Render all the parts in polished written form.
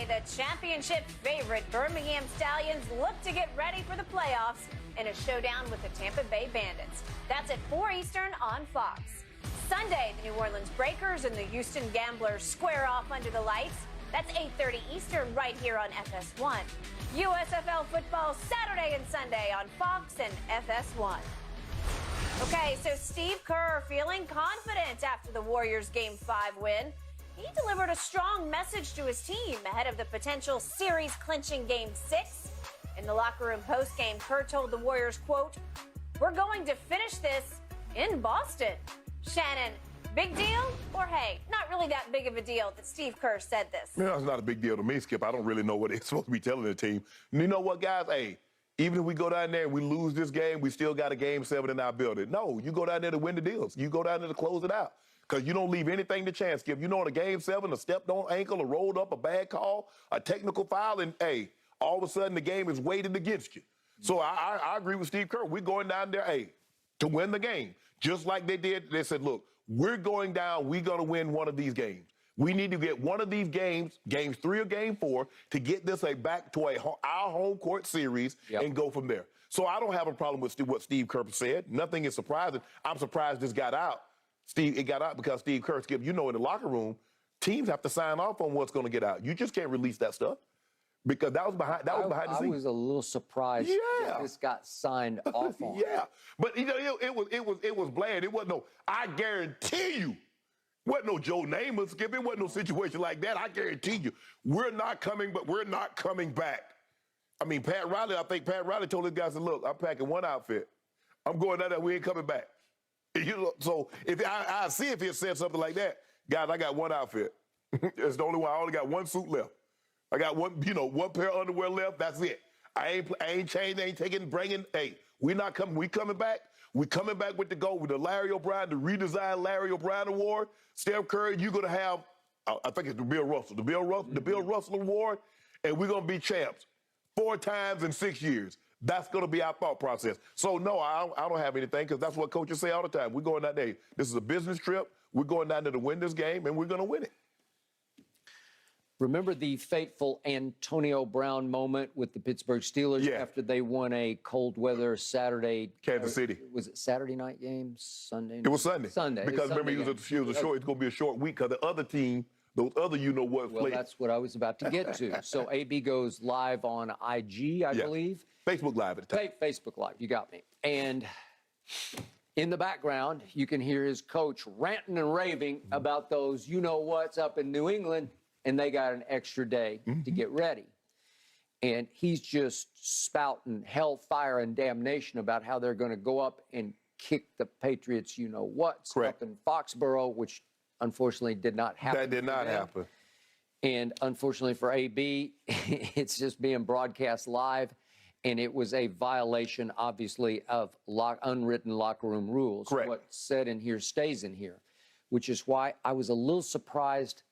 Sunday, the championship favorite Birmingham Stallions look to get ready for the playoffs in a showdown with the Tampa Bay Bandits. That's at 4 Eastern on Fox. Sunday, the New Orleans Breakers and the Houston Gamblers square off under the lights. That's 8:30 Eastern right here on FS1. USFL football Saturday and Sunday on Fox and FS1. Okay, so Steve Kerr feeling confident after the Warriors' Game 5 win. He delivered a strong message to his team ahead of the potential series-clinching Game 6. In the locker room post-game, Kerr told the Warriors, quote, "We're going to finish this in Boston." Shannon, big deal? Or, hey, not really that big of a deal that Steve Kerr said this? No, it's not a big deal to me, Skip. I don't really know what they're supposed to be telling the team. You know what, guys? Hey, even if we go down there and we lose this game, we still got a Game 7 in our building. No, you go down there to win the deals. You go down there to close it out. Because you don't leave anything to chance, Skip. You know, in a Game 7, a stepped-on ankle, a rolled up, a bad call, a technical foul, and, hey, all of a sudden the game is weighted against you. So I agree with Steve Kerr. We're going down there, hey, to win the game. Just like they did. They said, look, we're going down. We're going to win one of these games. We need to get one of these games, Game 3 or Game 4, to get this back to our home court series and go from there. So I don't have a problem with what Steve Kerr said. Nothing is surprising. I'm surprised this got out. It got out because Steve Kerr, Skip, you know, in the locker room, teams have to sign off on what's going to get out. You just can't release that stuff because that was behind the scenes. I was a little surprised that this got signed off on. Yeah, but you know, it was bland. It wasn't no. I guarantee you, wasn't no Joe Namath, Skip. It wasn't no situation like that. I guarantee you, we're not coming back. I mean, I think Pat Riley told his guys, "Look, I'm packing one outfit. I'm going down there. We ain't coming back." You know, so if I see if he said something like that, guys, I got one outfit. It's the only one. I only got one suit left. I got one pair of underwear left. That's it. I ain't changing, ain't taking, bringing. Hey, we not coming. We coming back. We coming back with the gold, with the Larry O'Brien, the redesigned Larry O'Brien Award. Steph Curry, you're gonna have, I think it's the Bill Russell Award, and we're gonna be champs 4 times in 6 years. That's going to be our thought process. So, no, I don't have anything because that's what coaches say all the time. We're going down there. This is a business trip. We're going down there to win this game, and we're going to win it. Remember the fateful Antonio Brown moment with the Pittsburgh Steelers after they won a cold weather Saturday? Kansas City. Was it Saturday night game? Sunday night? It was Sunday. Sunday. Because remember, it's going to be a short week because the other team, those other Well, that's what I was about to get to. So AB goes live on IG, I believe. Facebook Live at the time. Facebook Live, you got me. And in the background, you can hear his coach ranting and raving about those you-know-what's up in New England, and they got an extra day to get ready. And he's just spouting hellfire and damnation about how they're going to go up and kick the Patriots you-know-what's up in Foxborough, which unfortunately did not happen. That did not happen. And unfortunately for AB, it's just being broadcast live. And it was a violation, obviously, of unwritten locker room rules. Correct. What's said in here stays in here, which is why I was a little surprised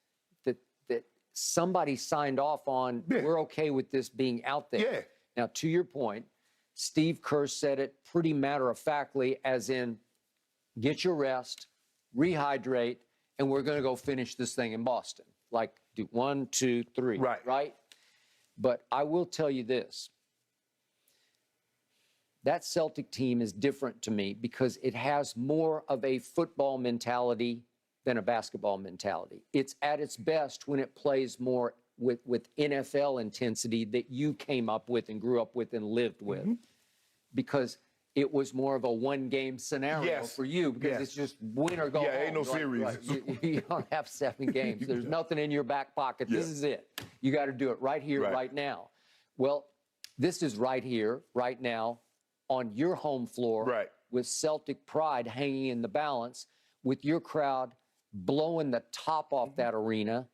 that somebody signed off on, we're okay with this being out there. Yeah. Now, to your point, Steve Kerr said it pretty matter-of-factly, as in, get your rest, rehydrate, and we're going to go finish this thing in Boston. Like, do 1, 2, 3. Right? But I will tell you this. That Celtic team is different to me because it has more of a football mentality than a basketball mentality. It's at its best when it plays more with NFL intensity that you came up with and grew up with and lived with. Because it was more of a one-game scenario for you because it's just win or go home. Ain't no series. You don't have 7 games. There's nothing in your back pocket. This is it. You got to do it right here, right now. Well, this is right here, right now, on your home floor with Celtic pride hanging in the balance, with your crowd blowing the top off that arena,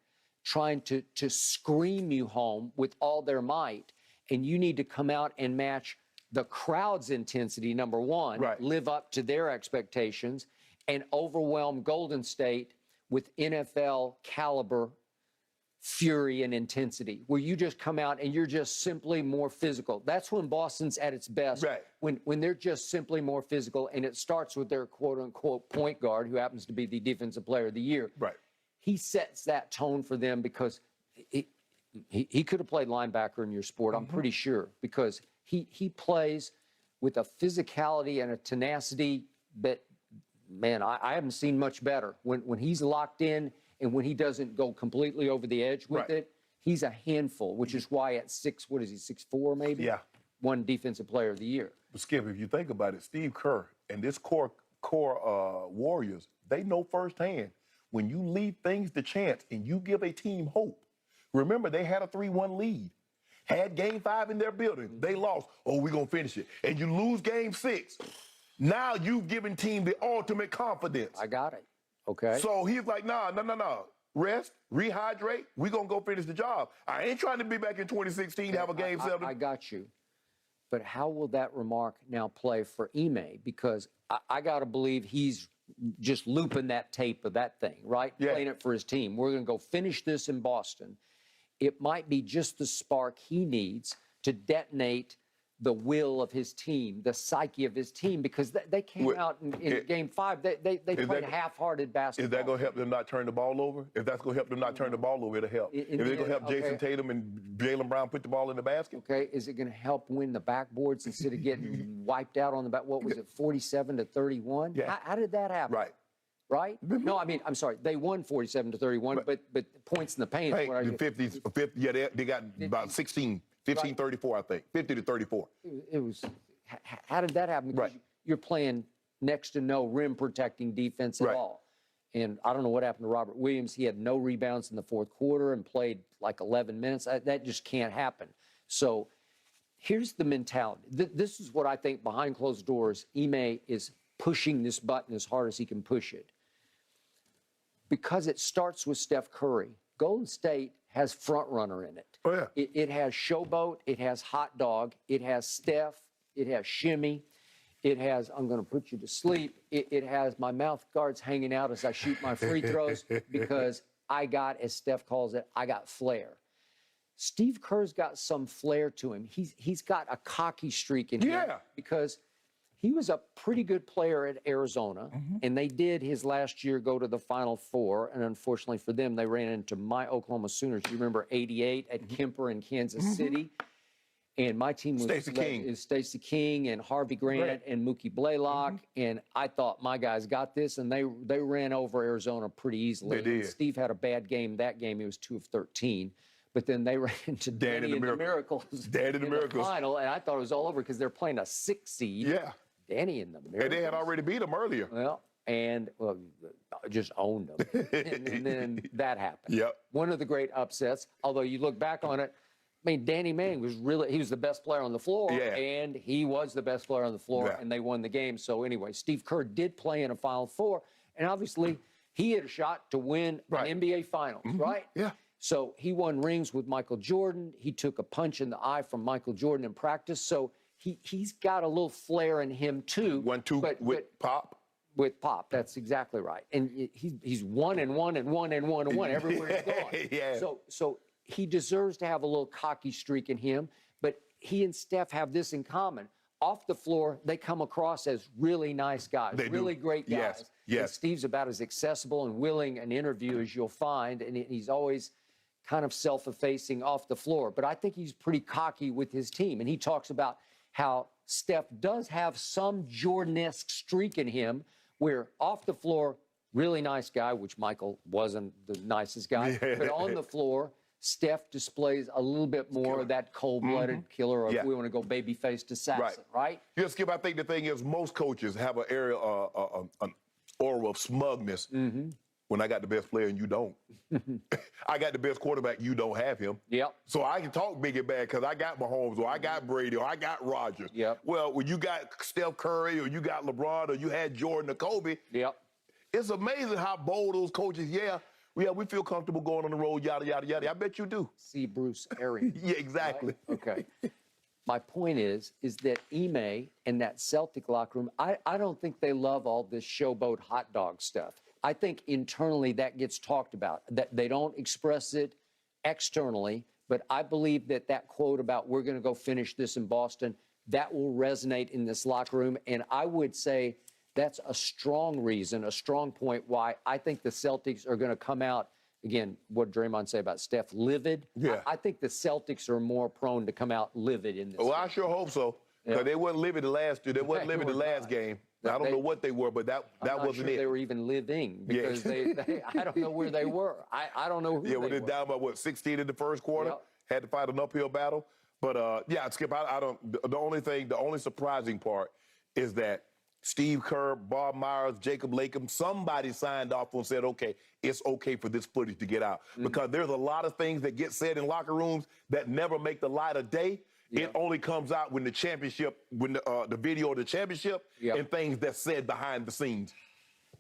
trying to scream you home with all their might. And you need to come out and match the crowd's intensity, number one, live up to their expectations, and overwhelm Golden State with NFL caliber fury and intensity, where you just come out and you're just simply more physical. That's when Boston's at its best, when they're just simply more physical, and it starts with their quote-unquote point guard, who happens to be the defensive player of the year. He sets that tone for them because he could have played linebacker in your sport, I'm pretty sure, because he plays with a physicality and a tenacity that, man, I haven't seen much better. When he's locked in and when he doesn't go completely over the edge with it, he's a handful, which is why at 6'4" maybe? Yeah. Won Defensive Player of the Year. But Skip, if you think about it, Steve Kerr and this core Warriors, they know firsthand when you leave things to chance and you give a team hope. Remember, they had a 3-1 lead. Had game 5 in their building. They lost. Oh, we're going to finish it. And you lose game 6. Now you've given team the ultimate confidence. I got it. Okay. So he's like, nah. Rest, rehydrate. We're going to go finish the job. I ain't trying to be back in 2016 to have a game 7. I got you. But how will that remark now play for Ime? Because I got to believe he's just looping that tape of that thing, right? Yeah. Playing it for his team. We're going to go finish this in Boston. It might be just the spark he needs to detonate the will of his team, the psyche of his team, because they came out in game 5. They played half-hearted basketball. Is that going to help them not turn the ball over? If that's going to help them not turn the ball over, it'll help. If it's going to help Jason Tatum and Jaylen Brown put the ball in the basket? Okay, is it going to help win the backboards instead of getting wiped out on the back? What was it, 47-31? Yeah. How did that happen? Right? No, I mean, I'm sorry. They won 47-31, but points in the paint. They got about 16. 15-34, I think. 50-34. It was. How did that happen? Because you're playing next to no rim protecting defense at all. And I don't know what happened to Robert Williams. He had no rebounds in the fourth quarter and played like 11 minutes. That just can't happen. So here's the mentality. This is what I think behind closed doors, Ime is pushing this button as hard as he can push it. Because it starts with Steph Curry. Golden State has front runner in it. Oh, yeah. It has Showboat, it has Hot Dog, it has Steph, it has Shimmy, it has I'm going to put you to sleep, it has my mouth guards hanging out as I shoot my free throws because I got, as Steph calls it, I got flair. Steve Kerr's got some flair to him. He's got a cocky streak in him because he was a pretty good player at Arizona, and they did his last year go to the Final Four, and unfortunately for them, they ran into my Oklahoma Sooners. You remember '88 at Kemper in Kansas City? And my team was Stacey King and Harvey Grant and Mookie Blaylock, and I thought my guys got this, and they ran over Arizona pretty easily. They did. Steve had a bad game that game. He was 2 of 13. But then they ran into Danny and the Miracles in the final, and I thought it was all over because they're playing a 6 seed. Yeah. Danny and the Miracles. And they had already beat them earlier. Well, just owned them. and then that happened. Yep. One of the great upsets, although you look back on it, I mean, Danny Manning was he was the best player on the floor, and he was the best player on the floor, and they won the game. So anyway, Steve Kerr did play in a Final Four, and obviously he had a shot to win an NBA Finals, right? Yeah. So he won rings with Michael Jordan. He took a punch in the eye from Michael Jordan in practice. So he's got a little flair in him too. 1-2 with Pop. With Pop, that's exactly right. And he's 1 and 1 and 1 and 1 and 1 everywhere he's gone. So he deserves to have a little cocky streak in him. But he and Steph have this in common. Off the floor, they come across as really nice guys, really great guys. Yes. And Steve's about as accessible and willing an interview as you'll find, and he's always kind of self-effacing off the floor. But I think he's pretty cocky with his team. And he talks about how Steph does have some Jordan-esque streak in him where off the floor, really nice guy, which Michael wasn't the nicest guy. But on the floor, Steph displays a little bit more of that cold-blooded killer, or if we want to go baby-faced assassin, right? Yeah, Skip, I think the thing is most coaches have an area, an aura of smugness. When I got the best player and you don't. I got the best quarterback, you don't have him. Yep. So I can talk big and bad because I got Mahomes or I got Brady or I got Rodgers. Yep. Well, when you got Steph Curry or you got LeBron or you had Jordan or Kobe, it's amazing how bold those coaches, we feel comfortable going on the road, yada, yada, yada. I bet you do. See Bruce Arians. Yeah, exactly. Right? Okay. My point is that Ime and that Celtic locker room, I don't think they love all this showboat hot dog stuff. I think internally that gets talked about, that they don't express it externally, but I believe that quote about we're going to go finish this in Boston, that will resonate in this locker room. And I would say that's a strong reason, a strong point why I think the Celtics are going to come out again, what Draymond say about Steph, livid. Yeah. I think the Celtics are more prone to come out livid in this Well, game. I sure hope so. Because they wasn't livid the last year. They wasn't livid the last game. I don't know what they were, but that wasn't it. They were even living because I don't know where they were. I don't know who they were. They're down by, 16 in the first quarter? Yep. Had to fight an uphill battle. But, Skip, I don't – the only surprising part is that Steve Kerr, Bob Myers, Jacob Latham, somebody signed off and said, okay, it's okay for this footage to get out. Because there's a lot of things that get said in locker rooms that never make the light of day. Yeah. It only comes out when the championship, when the video of the championship and things that's said behind the scenes.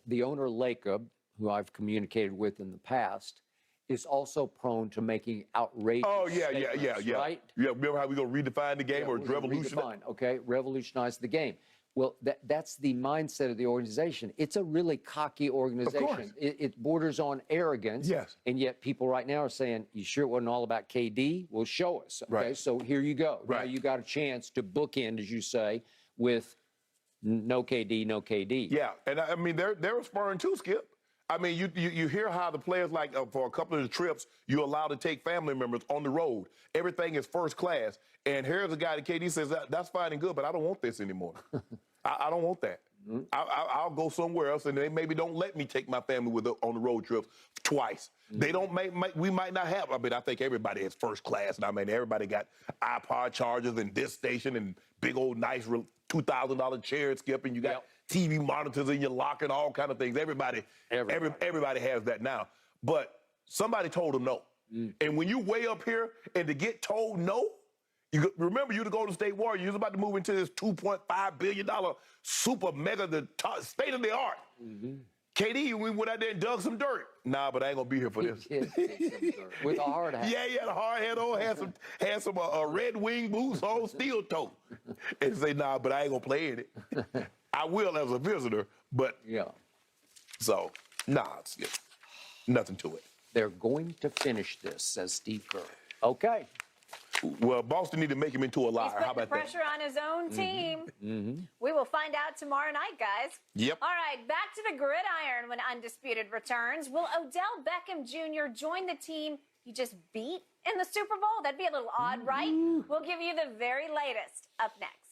The owner, Lacob, who I've communicated with in the past, is also prone to making outrageous statements, right? Yeah, remember how we're going to redefine the game or revolutionize? Revolutionize the game. Well, that's the mindset of the organization. It's a really cocky organization. Of course. It borders on arrogance. Yes. And yet people right now are saying, you sure it wasn't all about KD? Well, show us. Okay, right. So here you go. Right. Now you got a chance to bookend, as you say, with no KD, no KD. Yeah, and I mean, they're responding too, Skip. I mean, you hear how the players, like, for a couple of the trips, you're allowed to take family members on the road. Everything is first class. And here's a guy that KD says, that's fine and good, but I don't want this anymore. I don't want that. I'll go somewhere else, and they maybe don't let me take my family on the road trips twice. They don't we might not have. I mean, I think everybody is first class. And I mean, everybody got iPod chargers and this station and big old nice $2,000 chairs, Skip, and you got TV monitors in your locker and all kind of things. Everybody has that now. But somebody told them no. And when you way up here and to get told no, remember, you're the Golden State Warriors. You're about to move into this $2.5 billion super mega state of the art. KD, we went out there and dug some dirt. Nah, but I ain't gonna be here for this. With a hard hat. Yeah, he had a hard hat on, had some red wing boots on, steel toe, and say, nah, but I ain't gonna play in it. I will as a visitor, but so it's nothing to it. They're going to finish this, says Steve Kerr. Okay. Well, Boston need to make him into a liar. He's How about putting the pressure on his own team. We will find out tomorrow night, guys. Yep. All right, back to the gridiron when Undisputed returns. Will Odell Beckham Jr. join the team he just beat in the Super Bowl? That'd be a little odd, right? We'll give you the very latest up next.